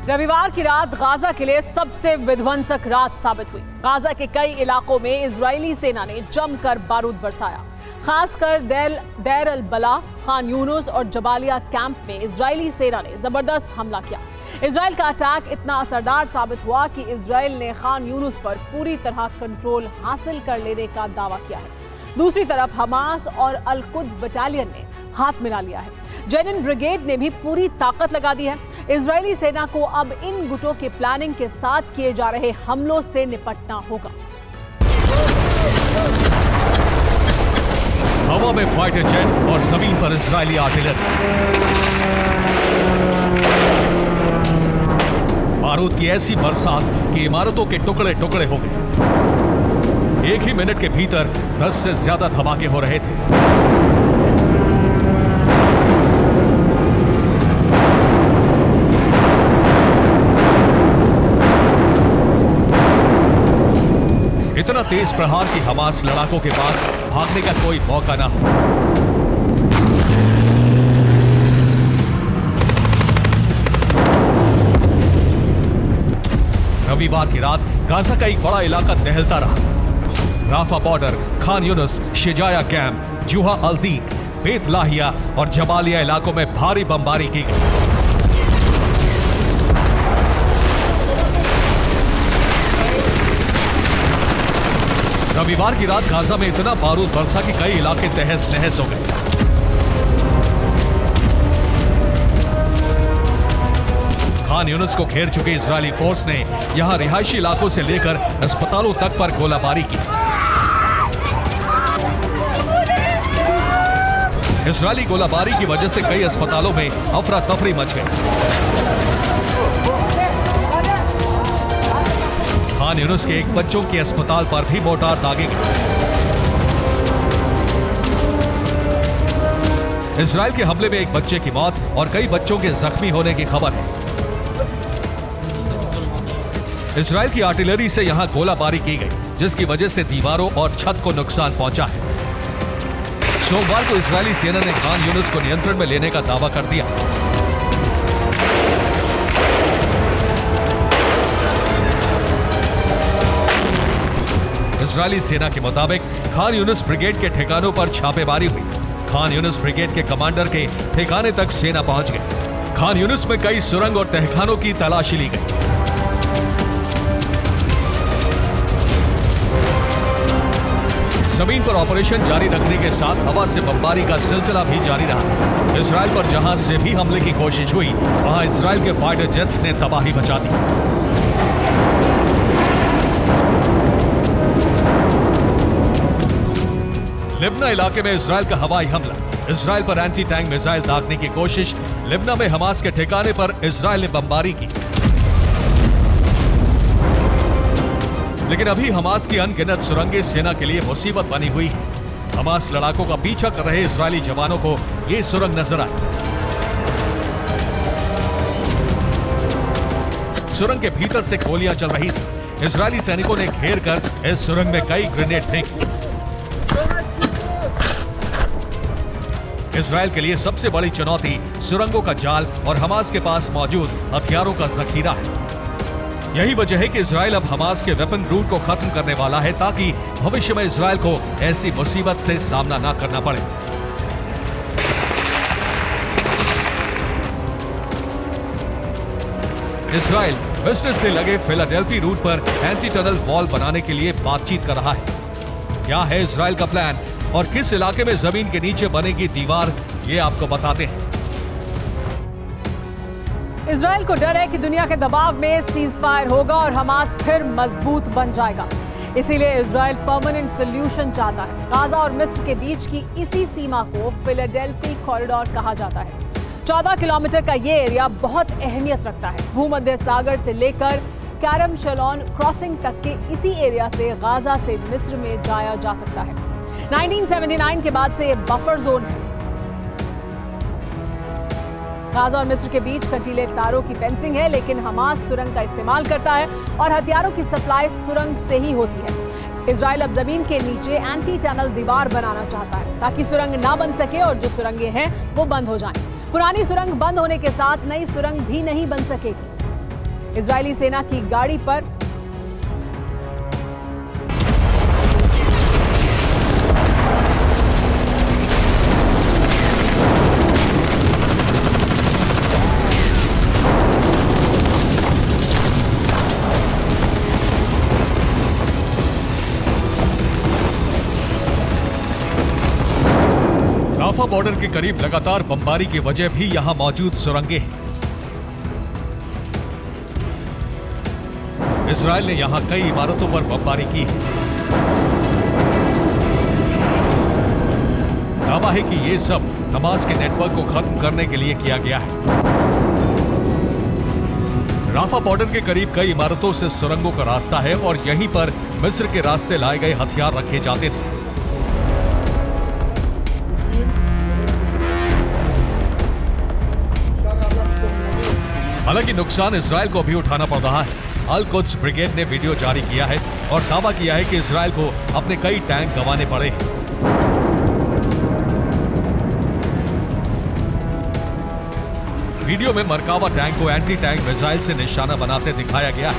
रविवार की रात गाजा के लिए सबसे विध्वंसक रात साबित हुई। गाजा के कई इलाकों में इजरायली सेना ने जमकर बारूद बरसाया। खासकर देर अल बला, खान यूनुस और जबालिया कैंप में इजरायली सेना ने जबरदस्त हमला किया। इजरायल का अटैक इतना असरदार साबित हुआ कि इजरायल ने खान यूनुस पर पूरी तरह कंट्रोल हासिल कर लेने का दावा किया है। दूसरी तरफ हमास और अल कुद्स बटालियन ने हाथ मिला लिया है। जेनिन ब्रिगेड ने भी पूरी ताकत लगा दी है। इजरायली सेना को अब इन गुटों के प्लानिंग के साथ किए जा रहे हमलों से निपटना होगा। हवा में फाइटर जेट और जमीन पर इजरायली आर्टिलरी। बारूद की ऐसी बरसात कि इमारतों के टुकड़े टुकड़े हो गए। एक ही मिनट के भीतर 10 से ज्यादा धमाके हो रहे थे। इतना तेज प्रहार कि हमास लड़ाकों के पास भागने का कोई मौका ना हो। रविवार की रात गाजा का एक बड़ा इलाका दहलता रहा। Rafah border, Khan Younis, Shujaiya camp, Juhr al Dik, Beit Lahia और जबालिया इलाकों में भारी बमबारी की गई। रविवार की रात गाजा में इतना बारूद बरसा कि कई इलाके तहस नहस हो गए। खान यूनुस को घेर चुके इजरायली फोर्स ने यहां रिहायशी इलाकों से लेकर अस्पतालों तक पर गोलाबारी की। इजरायली गोलाबारी की वजह से कई अस्पतालों में अफरा तफरी मच गई। खान यूनुस के एक बच्चों के अस्पताल पर भी मोर्टार दागे गए। इजरायल के हमले में एक बच्चे की मौत और कई बच्चों के जख्मी होने की खबर है। इजरायल की आर्टिलरी से यहां गोलाबारी की गई, जिसकी वजह से दीवारों और छत को नुकसान पहुंचा है। सोमवार को इजरायली सेना ने खान यूनुस को नियंत्रण में लेने का दावा कर दिया। इजरायली सेना के मुताबिक खान यूनुस ब्रिगेड के ठिकानों पर छापेमारी हुई। खान यूनुस ब्रिगेड के कमांडर के ठिकाने तक सेना पहुंच गई। खान यूनुस में कई सुरंग और तहखानों की तलाशी ली गई। जमीन पर ऑपरेशन जारी रखने के साथ हवा से बमबारी का सिलसिला भी जारी रहा। इजरायल पर जहाज से भी हमले की कोशिश हुई, वहां इजरायल के फाइटर जेट्स ने तबाही मचा दी। लिब्ना इलाके में इजरायल का हवाई हमला। इजरायल पर एंटी टैंक मिसाइल दागने की कोशिश। लिब्ना में हमास के ठिकाने पर इजरायल ने बमबारी की, लेकिन अभी हमास की अनगिनत सुरंगें सेना के लिए मुसीबत बनी हुई है। हमास लड़ाकों का पीछा कर रहे इजरायली जवानों को ये सुरंग नजर आई। सुरंग के भीतर से गोलियां चल रही थी। इजरायली सैनिकों ने घेर कर इस सुरंग में कई ग्रेनेड फेंके। इजरायल के लिए सबसे बड़ी चुनौती सुरंगों का जाल और हमास के पास मौजूद हथियारों का जखीरा है। यही वजह है कि इजरायल अब हमास के वेपन रूट को खत्म करने वाला है, ताकि भविष्य में इजरायल को ऐसी मुसीबत से सामना ना करना पड़े। इजरायल बिजनेस से लगे फिलाडेल्फी रूट पर एंटी टनल वॉल बनाने के लिए बातचीत कर रहा है। क्या है इजरायल का प्लान और किस इलाके में जमीन के नीचे बनेगी दीवार, ये आपको बताते हैं। इजरायल को डर है कि दुनिया के दबाव में सीज फायर होगा और हमास फिर मजबूत बन जाएगा। इसीलिए इजरायल परमानेंट सोल्यूशन चाहता है। गाजा और मिस्र के बीच की इसी सीमा को फिलाडेल्फी कॉरिडोर कहा जाता है। 14 किलोमीटर का ये एरिया बहुत अहमियत रखता है। भूमध्य सागर से लेकर कैरम शलोन क्रॉसिंग तक के इसी एरिया से गाजा से मिस्र में जाया जा सकता है। 1979 के बाद से ये बफर जोन है। गाजा और मिस्र के बीच कंटीले तारों की फेंसिंग है, लेकिन हमास सुरंग का इस्तेमाल करता है और हथियारों की सप्लाई सुरंग से ही होती है। इजरायल अब जमीन के नीचे एंटी टनल दीवार बनाना चाहता है, ताकि सुरंग ना बन सके और जो सुरंगें हैं वो बंद हो जाएं। पुरानी सुरंग बंद होने के साथ नई सुरंग भी नहीं बन सकेगी। इजरायली सेना की गाड़ी पर राफा बॉर्डर के करीब लगातार बमबारी की वजह भी यहां मौजूद सुरंगें हैं। इजरायल ने यहां कई इमारतों पर बमबारी की है। दावा है कि ये सब हमास के नेटवर्क को खत्म करने के लिए किया गया है। राफा बॉर्डर के करीब कई इमारतों से सुरंगों का रास्ता है और यहीं पर मिस्र के रास्ते लाए गए हथियार रखे जाते थे। हालांकि नुकसान इजरायल को भी उठाना पड़ रहा है। अल कुद्स ब्रिगेड ने वीडियो जारी किया है और दावा किया है कि इजरायल को अपने कई टैंक गंवाने पड़े हैं। वीडियो में मरकावा टैंक को एंटी टैंक मिसाइल से निशाना बनाते दिखाया गया है।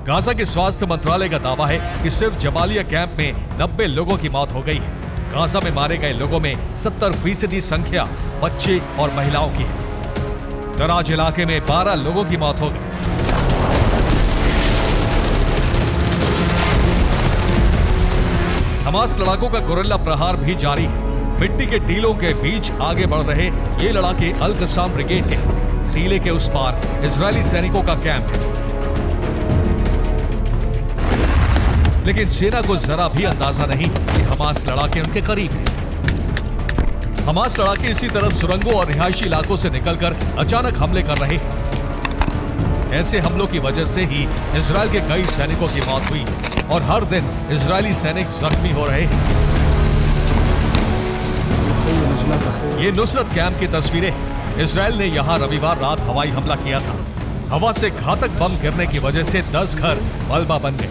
गाजा के स्वास्थ्य मंत्रालय का दावा है कि सिर्फ जबालिया कैंप में 90 लोगों की मौत हो गई है। गाजा में मारे गए लोगों में 70% संख्या बच्चे और महिलाओं की है। दराज इलाके में 12 लोगों की मौत हो गई। हमास लड़ाकों का गुरिल्ला प्रहार भी जारी है। मिट्टी के टीलों के बीच आगे बढ़ रहे ये लड़ाके अल कसाम ब्रिगेड के। टीले के उस पार इजरायली सैनिकों का कैंप है, लेकिन सेना को जरा भी अंदाजा नहीं कि हमास लड़ाके उनके करीब हैं। हमास लड़ाके इसी तरह सुरंगों और रिहायशी इलाकों से निकलकर अचानक हमले कर रहे हैं। ऐसे हमलों की वजह से ही इजरायल के कई सैनिकों की मौत हुई और हर दिन इजरायली सैनिक जख्मी हो रहे हैं। ये नुसरत कैंप की तस्वीरें हैं। इजरायल ने यहां रविवार रात हवाई हमला किया था। हवा से घातक बम गिरने की वजह से 10 घर मलबा बन गए।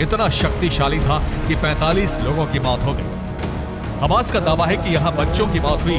इतना शक्तिशाली था कि 45 लोगों की मौत हो गई। हमास का दावा है कि यहाँ बच्चों की मौत हुई।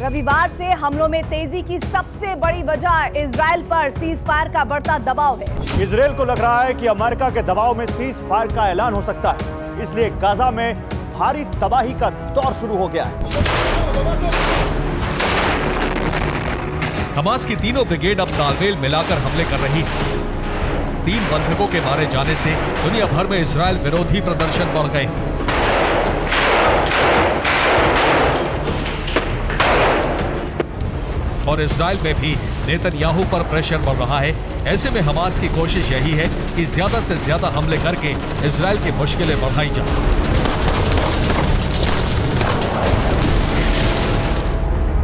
रविवार से हमलों में तेजी की सबसे बड़ी वजह इजरायल पर सीज फायर का बढ़ता दबाव है। इजरायल को लग रहा है कि अमेरिका के दबाव में सीज फायर का ऐलान हो सकता है, इसलिए गाजा में भारी तबाही का दौर शुरू हो गया है। हमास की तीनों ब्रिगेड अब तालमेल मिलाकर हमले कर रही है। 3 बंधकों के मारे जाने से दुनिया भर में इजरायल विरोधी प्रदर्शन बढ़ गए। और इजरायल में भी नेतन्याहू पर प्रेशर बढ़ रहा है। ऐसे में हमास की कोशिश यही है कि ज्यादा से ज्यादा हमले करके इजरायल की मुश्किलें बढ़ाई जाएं।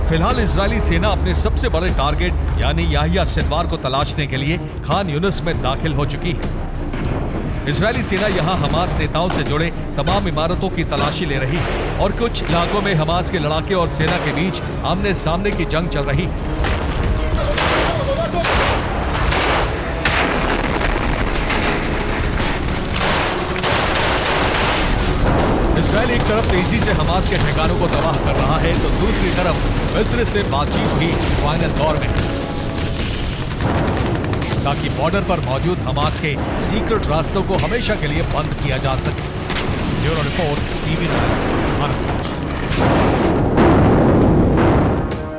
फिलहाल इजरायली सेना अपने सबसे बड़े टारगेट यानी याहिया सिनवार को तलाशने के लिए खान यूनिस में दाखिल हो चुकी है। इजरायली सेना यहां हमास नेताओं से जुड़े तमाम इमारतों की तलाशी ले रही है और कुछ इलाकों में हमास के लड़ाके और सेना के बीच आमने सामने की जंग चल रही है। इजरायल एक तरफ तेजी से हमास के ठिकानों को तबाह कर रहा है तो दूसरी तरफ मिस्र से बातचीत भी फाइनल दौर में है, ताकि बॉर्डर पर मौजूद हमास के सीक्रेट रास्तों को हमेशा के लिए बंद किया जा सके। Bureau report, TV 9 Bharat.